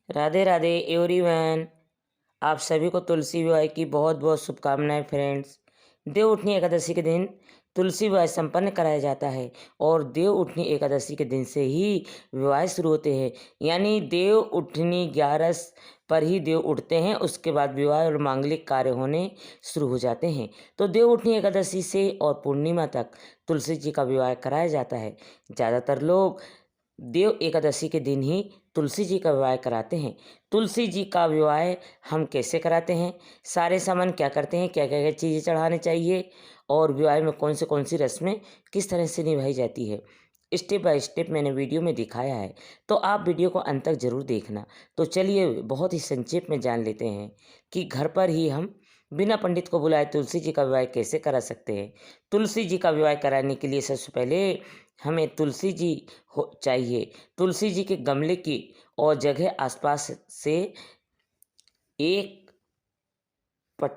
Radhe Radhe everyone. आप सभी को तुलसी विवाह की बहुत बहुत शुभकामनाएं फ्रेंड्स। देव उठनी एकादशी के दिन तुलसी विवाह संपन्न कराया जाता है और देव उठनी एकादशी के दिन से ही विवाह शुरू होते हैं। यानी देव उठनी 11 पर ही देव उठते हैं, उसके बाद विवाह और मांगलिक कार्य होने शुरू हो जाते हैं। तो देव उठनी एकादशी से और पूर्णिमा तक तुलसी जी का विवाह कराया जाता है। ज़्यादातर लोग देव एकादशी के दिन ही तुलसी जी का विवाह कराते हैं। तुलसी जी का विवाह हम कैसे कराते हैं, सारे सामान क्या करते हैं, क्या क्या क्या चीज़ें चढ़ाने चाहिए और विवाह में कौन सी रस्में किस तरह से निभाई जाती है, स्टेप बाय स्टेप मैंने वीडियो में दिखाया है। तो आप वीडियो को अंत तक जरूर देखना। तो चलिए बहुत ही संक्षेप में जान लेते हैं कि घर पर ही हम बिना पंडित को बुलाए तुलसी जी का विवाह कैसे करा सकते हैं। तुलसी जी का विवाह कराने के लिए सबसे पहले हमें तुलसी जी हो चाहिए। तुलसी जी के गमले की और जगह आसपास से एक पट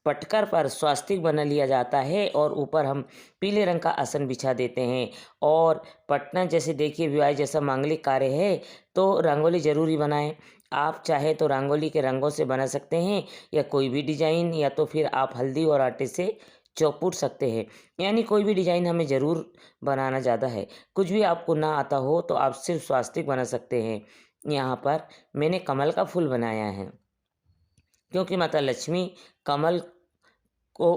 पटकर पर स्वास्तिक बना लिया जाता है और ऊपर हम पीले रंग का आसन बिछा देते हैं। और पटना जैसे देखिए विवाह जैसा मांगलिक कार्य है तो रंगोली जरूरी बनाएं। आप चाहे तो रंगोली के रंगों से बना सकते हैं या कोई भी डिजाइन, या तो फिर आप हल्दी और आटे से चौपूट सकते हैं। यानी कोई भी डिजाइन हमें ज़रूर बनाना ज़्यादा है। कुछ भी आपको ना आता हो तो आप सिर्फ स्वास्तिक बना सकते हैं। यहाँ पर मैंने कमल का फूल बनाया है क्योंकि माता लक्ष्मी कमल को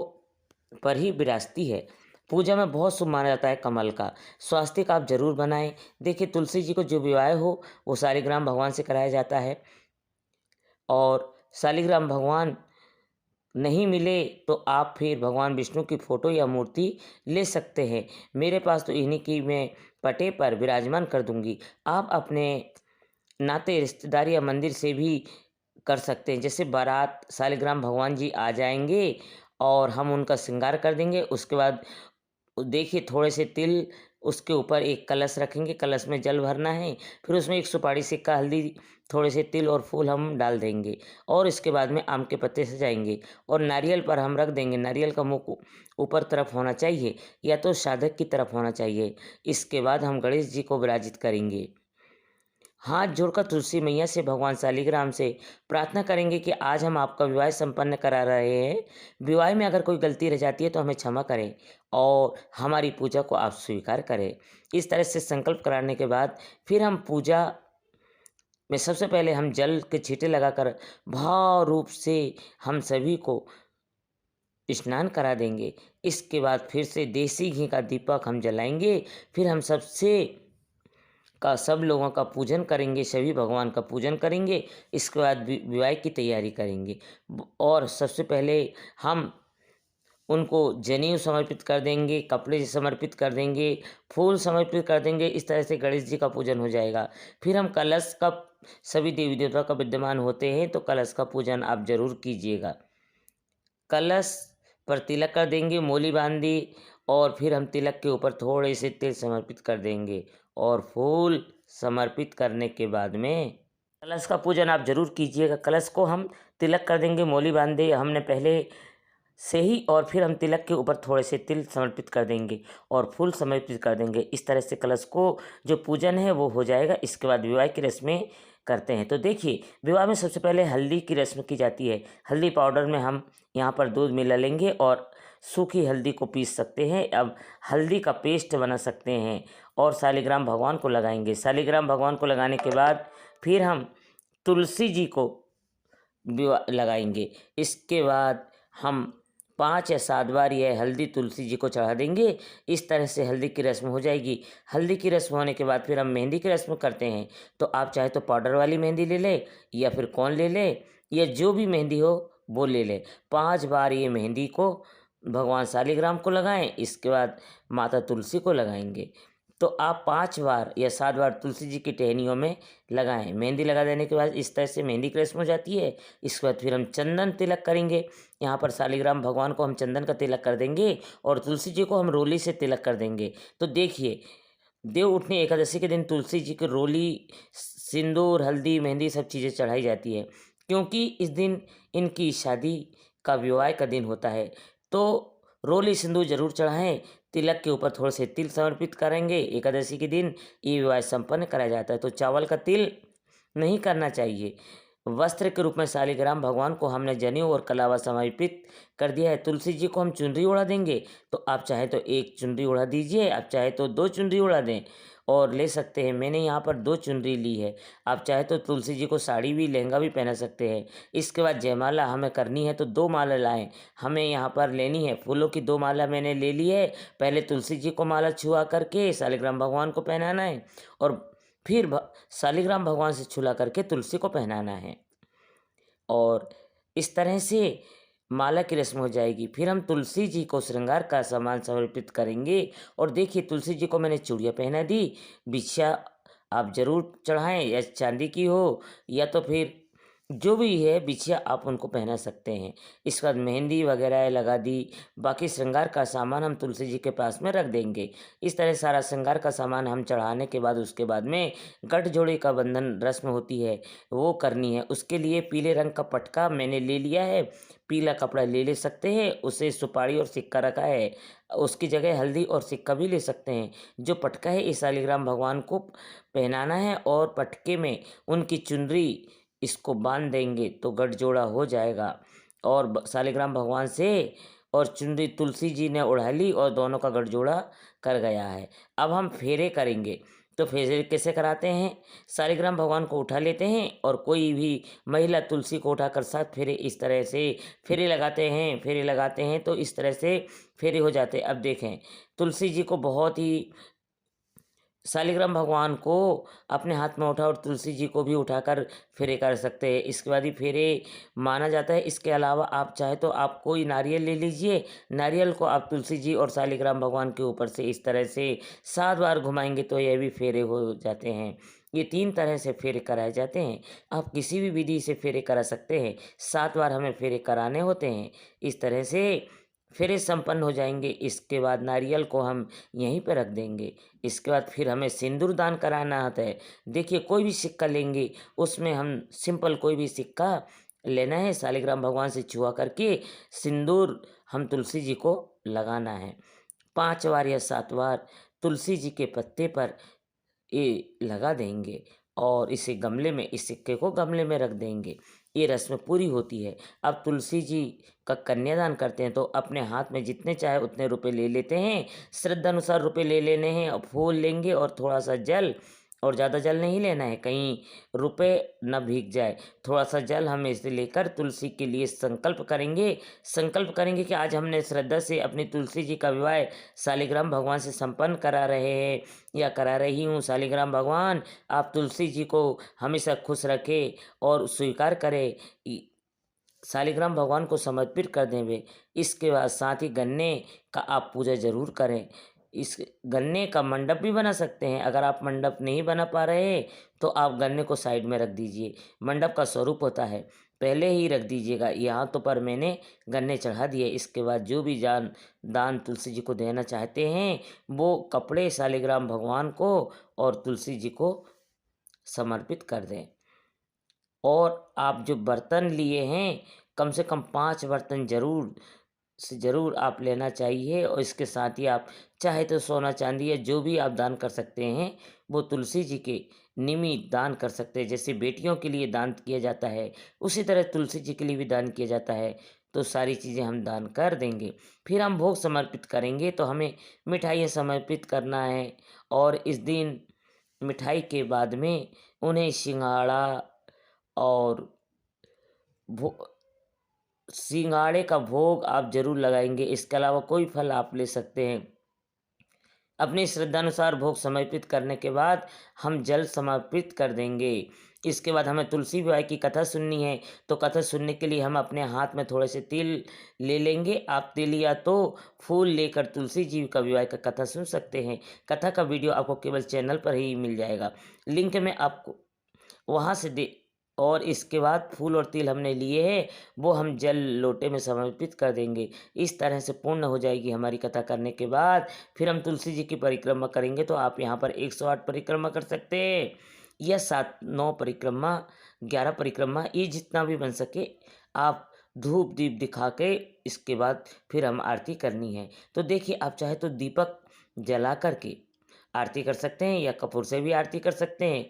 पर ही विराजती है। पूजा में बहुत शुभ माना जाता है कमल का। स्वास्तिक आप जरूर बनाएं। देखिए तुलसी जी को जो विवाह हो वो शालिग्राम भगवान से कराया जाता है, और शालिग्राम भगवान नहीं मिले तो आप फिर भगवान विष्णु की फोटो या मूर्ति ले सकते हैं। मेरे पास तो इन्हीं की मैं पटे पर विराजमान कर दूंगी। आप अपने नाते रिश्तेदार या मंदिर से भी कर सकते हैं। जैसे बारात शालिग्राम भगवान जी आ जाएंगे और हम उनका श्रृंगार कर देंगे, उसके बाद देखिए थोड़े से तिल, उसके ऊपर एक कलश रखेंगे, कलश में जल भरना है, फिर उसमें एक सुपारी, सिक्का, हल्दी, थोड़े से तिल और फूल हम डाल देंगे और इसके बाद में आम के पत्ते सजाएंगे और नारियल पर हम रख देंगे। नारियल का मुख ऊपर तरफ होना चाहिए या तो साधक की तरफ होना चाहिए। इसके बाद हम गणेश जी को विराजित करेंगे। हाथ जोड़कर तुलसी मैया से भगवान शालिग्राम से प्रार्थना करेंगे कि आज हम आपका विवाह संपन्न करा रहे हैं। विवाह में अगर कोई गलती रह जाती है तो हमें क्षमा करें और हमारी पूजा को आप स्वीकार करें। इस तरह से संकल्प कराने के बाद फिर हम पूजा में सबसे पहले हम जल के छींटे लगाकर भाव रूप से हम सभी को स्नान करा देंगे। इसके बाद फिर से देसी घी का दीपक हम जलाएंगे। फिर हम सब लोगों का पूजन करेंगे, सभी भगवान का पूजन करेंगे। इसके बाद विवाह की तैयारी करेंगे और सबसे पहले हम उनको जनेऊ समर्पित कर देंगे, कपड़े समर्पित कर देंगे, फूल समर्पित कर देंगे। इस तरह से गणेश जी का पूजन हो जाएगा। फिर हम कलश का, सभी देवी देवता का विद्यमान होते हैं तो कलश का पूजन आप जरूर कीजिएगा। कलश पर तिलक कर देंगे, मोली बांध दी, और फिर हम तिलक के ऊपर थोड़े से तिल समर्पित कर देंगे और फूल समर्पित करने के बाद में कलश का पूजन आप जरूर कीजिएगा। कलश को हम तिलक कर देंगे, मोली बांधे हमने पहले से ही, और फिर हम तिलक के ऊपर थोड़े से तिल समर्पित कर देंगे और फूल समर्पित कर देंगे। इस तरह से कलश को जो पूजन है वो हो जाएगा। इसके बाद विवाह की रस्में करते हैं। तो देखिए विवाह में सबसे पहले हल्दी की रस्म की जाती है। हल्दी पाउडर में हम यहाँ पर दूध मिला लेंगे और सूखी हल्दी को पीस सकते हैं। अब हल्दी का पेस्ट बना सकते हैं और शालिग्राम भगवान को लगाएंगे। शालिग्राम भगवान को लगाने के बाद फिर हम तुलसी जी को लगाएंगे। इसके बाद हम 5 या 7 बार यह हल्दी तुलसी जी को चढ़ा देंगे। इस तरह से हल्दी की रस्म हो जाएगी। हल्दी की रस्म होने के बाद फिर हम मेहंदी की रस्म करते हैं। तो आप चाहे तो पाउडर वाली मेहंदी ले लें या फिर कौन ले लें, या जो भी मेहंदी हो वो ले लें। 5 बार ये मेहंदी को भगवान शालिग्राम को लगाएं, इसके बाद माता तुलसी को लगाएंगे। तो आप 5 बार या 7 बार तुलसी जी की टहनियों में लगाएं। मेहंदी लगा देने के बाद इस तरह से मेहंदी की रस्म हो जाती है। इसके बाद फिर हम चंदन तिलक करेंगे। यहाँ पर शालिग्राम भगवान को हम चंदन का तिलक कर देंगे और तुलसी जी को हम रोली से तिलक कर देंगे। तो देखिए देव उठनी एकादशी के दिन तुलसी जी की रोली, सिंदूर, हल्दी, मेहंदी सब चीज़ें चढ़ाई जाती है क्योंकि इस दिन इनकी शादी का विवाह का दिन होता है। तो रोली सिंदूर जरूर चढ़ाएं। तिलक के ऊपर थोड़े से तिल समर्पित करेंगे। एकादशी के दिन ये विवाह संपन्न कराया जाता है। तो चावल का तिल नहीं करना चाहिए। वस्त्र के रूप में शालिग्राम भगवान को हमने जनेऊ और कलावा समर्पित कर दिया है। तुलसी जी को हम चुनरी ओढ़ा देंगे, तो आप चाहे तो एक चुनरी ओढ़ा दीजिए, आप चाहे तो दो चुनरी ओढ़ा दें और ले सकते हैं। मैंने यहाँ पर दो चुनरी ली है। आप चाहे तो तुलसी जी को साड़ी भी लहंगा भी पहना सकते हैं। इसके बाद जयमाला हमें करनी है, तो दो माला लाएं। हमें यहाँ पर लेनी है फूलों की दो माला मैंने ले ली है। पहले तुलसी जी को माला छुआ करके शालिग्राम भगवान को पहनाना है और फिर शालिग्राम भगवान से छुला करके तुलसी को पहनाना है और इस तरह से माला की रस्म हो जाएगी। फिर हम तुलसी जी को श्रृंगार का सामान समर्पित करेंगे और देखिए तुलसी जी को मैंने चूड़ियाँ पहना दी। बिछिया आप ज़रूर चढ़ाएं, या चांदी की हो या तो फिर जो भी है बिछिया आप उनको पहना सकते हैं। इसके बाद मेहंदी वगैरह लगा दी। बाकी श्रृंगार का सामान हम तुलसी जी के पास में रख देंगे। इस तरह सारा श्रृंगार का सामान हम चढ़ाने के बाद उसके बाद में गठजोड़े का बंधन रस्म होती है, वो करनी है। उसके लिए पीले रंग का पटका मैंने ले लिया है। पीला कपड़ा ले सकते हैं, उसे सुपारी और सिक्का रखा है। उसकी जगह हल्दी और सिक्का भी ले सकते हैं। जो पटका है इस शालिग्राम भगवान को पहनाना है और पटके में उनकी चुनरी इसको बांध देंगे तो गठजोड़ा हो जाएगा। और शालिग्राम भगवान से और चुनरी तुलसी जी ने उड़ा ली और दोनों का गठजोड़ा कर गया है। अब हम फेरे करेंगे, तो फेरे कैसे कराते हैं? शालिग्राम भगवान को उठा लेते हैं और कोई भी महिला तुलसी को उठाकर 7 फेरे इस तरह से फेरे लगाते हैं तो इस तरह से फेरे हो जाते हैं। अब देखें, तुलसी जी को बहुत ही शालिग्राम भगवान को अपने हाथ में उठा और तुलसी जी को भी उठाकर फेरे कर सकते हैं। इसके बाद ही फेरे माना जाता है। इसके अलावा आप चाहे तो आप कोई नारियल ले लीजिए। नारियल को आप तुलसी जी और शालिग्राम भगवान के ऊपर से इस तरह से 7 बार घुमाएंगे तो यह भी फेरे हो जाते हैं। ये 3 तरह से फेरे कराए जाते हैं। आप किसी भी विधि से फेरे करा सकते हैं। 7 बार हमें फेरे कराने होते हैं। इस तरह से फेरे संपन्न हो जाएंगे। इसके बाद नारियल को हम यहीं पर रख देंगे। इसके बाद फिर हमें सिंदूर दान कराना होता है। देखिए कोई भी सिक्का लेंगे, उसमें हम सिंपल कोई भी सिक्का लेना है, शालिग्राम भगवान से छुआ करके सिंदूर हम तुलसी जी को लगाना है। 5 बार या 7 बार तुलसी जी के पत्ते पर ये लगा देंगे और इसे गमले में, इस सिक्के को गमले में रख देंगे। ये रस्म पूरी होती है। अब तुलसी जी का कन्यादान करते हैं तो अपने हाथ में जितने चाहे उतने रुपए ले लेते हैं। श्रद्धा अनुसार रुपए ले लेने हैं और फूल लेंगे और थोड़ा सा जल, और ज़्यादा जल नहीं लेना है, कहीं रुपए न भीग जाए। थोड़ा सा जल हम इसे लेकर तुलसी के लिए संकल्प करेंगे कि आज हमने श्रद्धा से अपनी तुलसी जी का विवाह शालिग्राम भगवान से संपन्न करा रहे हैं या करा रही हूँ। शालिग्राम भगवान आप तुलसी जी को हमेशा खुश रखें और स्वीकार करें। शालिग्राम भगवान को समर्पित कर दें वे। इसके बाद साथ ही गन्ने का आप पूजा जरूर करें। इस गन्ने का मंडप भी बना सकते हैं। अगर आप मंडप नहीं बना पा रहे तो आप गन्ने को साइड में रख दीजिए। मंडप का स्वरूप होता है, पहले ही रख दीजिएगा। यहाँ तो पर मैंने गन्ने चढ़ा दिए। इसके बाद जो भी दान तुलसी जी को देना चाहते हैं वो कपड़े शालिग्राम भगवान को और तुलसी जी को समर्पित कर दें। और आप जो बर्तन लिए हैं कम से कम 5 बर्तन ज़रूर आप लेना चाहिए। और इसके साथ ही आप चाहे तो सोना चांदी या जो भी आप दान कर सकते हैं वो तुलसी जी के निमित्त दान कर सकते हैं। जैसे बेटियों के लिए दान किया जाता है उसी तरह तुलसी जी के लिए भी दान किया जाता है। तो सारी चीज़ें हम दान कर देंगे। फिर हम भोग समर्पित करेंगे तो हमें मिठाइयाँ समर्पित करना है। और इस दिन मिठाई के बाद में उन्हें सिंघाड़ा और भो सिंघाड़े का भोग आप जरूर लगाएंगे। इसके अलावा कोई फल आप ले सकते हैं। अपनी श्रद्धानुसार भोग समर्पित करने के बाद हम जल समर्पित कर देंगे। इसके बाद हमें तुलसी विवाह की कथा सुननी है। तो कथा सुनने के लिए हम अपने हाथ में थोड़े से तिल ले लेंगे। आप तिल या तो फूल लेकर तुलसी जी का विवाह का कथा सुन सकते हैं। कथा का वीडियो आपको केवल चैनल पर ही मिल जाएगा, लिंक में आपको वहाँ से दे। और इसके बाद फूल और तिल हमने लिए हैं वो हम जल लोटे में समर्पित कर देंगे। इस तरह से पूर्ण हो जाएगी हमारी कथा करने के बाद फिर हम तुलसी जी की परिक्रमा करेंगे। तो आप यहाँ पर 108 परिक्रमा कर सकते हैं या 7 9 परिक्रमा 11 परिक्रमा, ये जितना भी बन सके आप धूप दीप दिखा के इसके बाद फिर हम आरती करनी है। तो देखिए आप चाहे तो दीपक जला करके आरती कर सकते हैं या कपूर से भी आरती कर सकते हैं।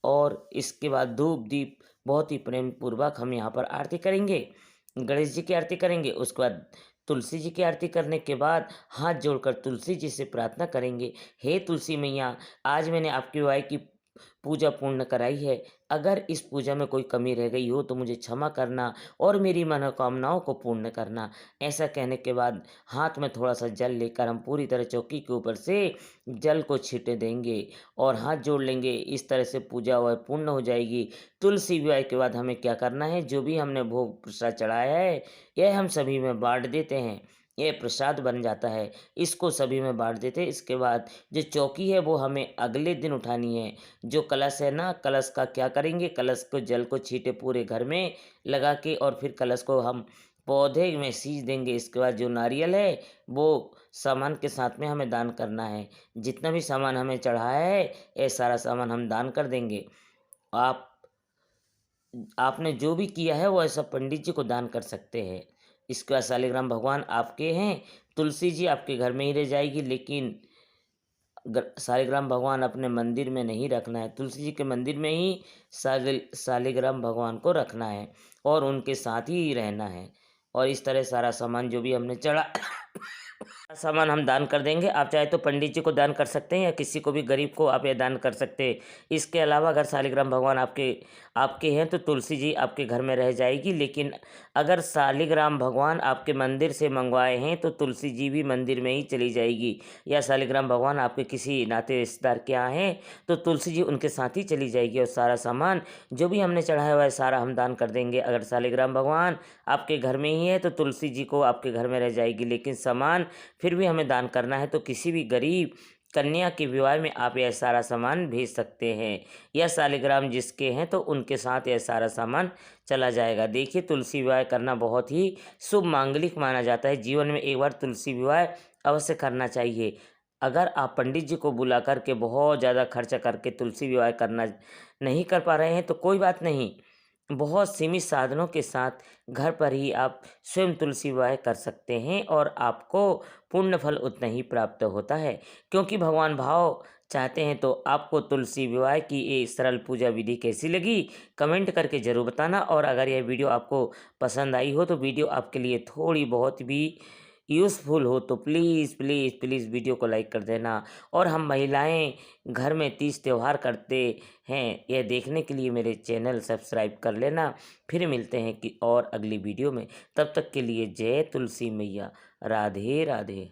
और इसके बाद धूप दीप बहुत ही प्रेम पूर्वक हम यहाँ पर आरती करेंगे। गणेश जी की आरती करेंगे, उसके बाद तुलसी जी की आरती करने के बाद हाथ जोड़कर तुलसी जी से प्रार्थना करेंगे, हे तुलसी मैया, आज मैंने आपकी वाई की पूजा पूर्ण कराई है। अगर इस पूजा में कोई कमी रह गई हो तो मुझे क्षमा करना और मेरी मनोकामनाओं को पूर्ण करना। ऐसा कहने के बाद हाथ में थोड़ा सा जल लेकर हम पूरी तरह चौकी के ऊपर से जल को छींटे देंगे और हाथ जोड़ लेंगे। इस तरह से पूजा वह पूर्ण हो जाएगी। तुलसी विवाह के बाद हमें क्या करना है, जो भी हमने भोग प्रसाद चढ़ाया है यह हम सभी में बांट देते हैं। यह प्रसाद बन जाता है, इसको सभी में बांट देते हैं। इसके बाद जो चौकी है वो हमें अगले दिन उठानी है। जो कलश है ना, कलश का क्या करेंगे, कलश को जल को छींटे पूरे घर में लगा के और फिर कलश को हम पौधे में सींच देंगे। इसके बाद जो नारियल है वो सामान के साथ में हमें दान करना है। जितना भी सामान हमें चढ़ाया है ये सारा सामान हम दान कर देंगे। आप आपने जो भी किया है वो ऐसा पंडित जी को दान कर सकते हैं। इसके बाद शालिग्राम भगवान आपके हैं, तुलसी जी आपके घर में ही रह जाएगी, लेकिन शालिग्राम भगवान अपने मंदिर में नहीं रखना है। तुलसी जी के मंदिर में ही शालिग्राम भगवान को रखना है और उनके साथ ही रहना है। और इस तरह सारा सामान जो भी हमने चढ़ा सामान हम दान कर देंगे। आप चाहे तो पंडित जी को दान कर सकते हैं या किसी को भी गरीब को आप ये दान कर सकते हैं। इसके अलावा अगर शालिग्राम भगवान आपके आपके हैं तो तुलसी जी आपके घर में रह जाएगी, लेकिन अगर शालिग्राम भगवान आपके मंदिर से मंगवाए हैं तो तुलसी जी भी मंदिर में ही चली जाएगी। या शालिग्राम भगवान आपके किसी नाते रिश्तेदार के यहाँ हैं तो तुलसी जी उनके साथ ही चली जाएगी और सारा सामान जो भी हमने चढ़ाया हुआ है सारा हम दान कर देंगे। अगर शालिग्राम भगवान आपके घर में ही है तो तुलसी जी को आपके घर में रह जाएगी, लेकिन सामान फिर भी हमें दान करना है। तो किसी भी गरीब कन्या के विवाह में आप यह सारा सामान भेज सकते हैं। यह शालिग्राम जिसके हैं तो उनके साथ यह सारा सामान चला जाएगा। देखिए, तुलसी विवाह करना बहुत ही शुभ मांगलिक माना जाता है। जीवन में एक बार तुलसी विवाह अवश्य करना चाहिए। अगर आप पंडित जी को बुला करके बहुत ज़्यादा खर्चा करके तुलसी विवाह करना नहीं कर पा रहे हैं तो कोई बात नहीं, बहुत सीमित साधनों के साथ घर पर ही आप स्वयं तुलसी विवाह कर सकते हैं और आपको पुण्य फल उतना ही प्राप्त होता है, क्योंकि भगवान भाव चाहते हैं। तो आपको तुलसी विवाह की ये सरल पूजा विधि कैसी लगी कमेंट करके ज़रूर बताना। और अगर यह वीडियो आपको पसंद आई हो तो वीडियो आपके लिए थोड़ी बहुत भी यूज़फुल हो तो प्लीज़ प्लीज़ प्लीज़ वीडियो को लाइक कर देना। और हम महिलाएं घर में तीज त्यौहार करते हैं यह देखने के लिए मेरे चैनल सब्सक्राइब कर लेना। फिर मिलते हैं कि और अगली वीडियो में, तब तक के लिए जय तुलसी मैया, राधे राधे।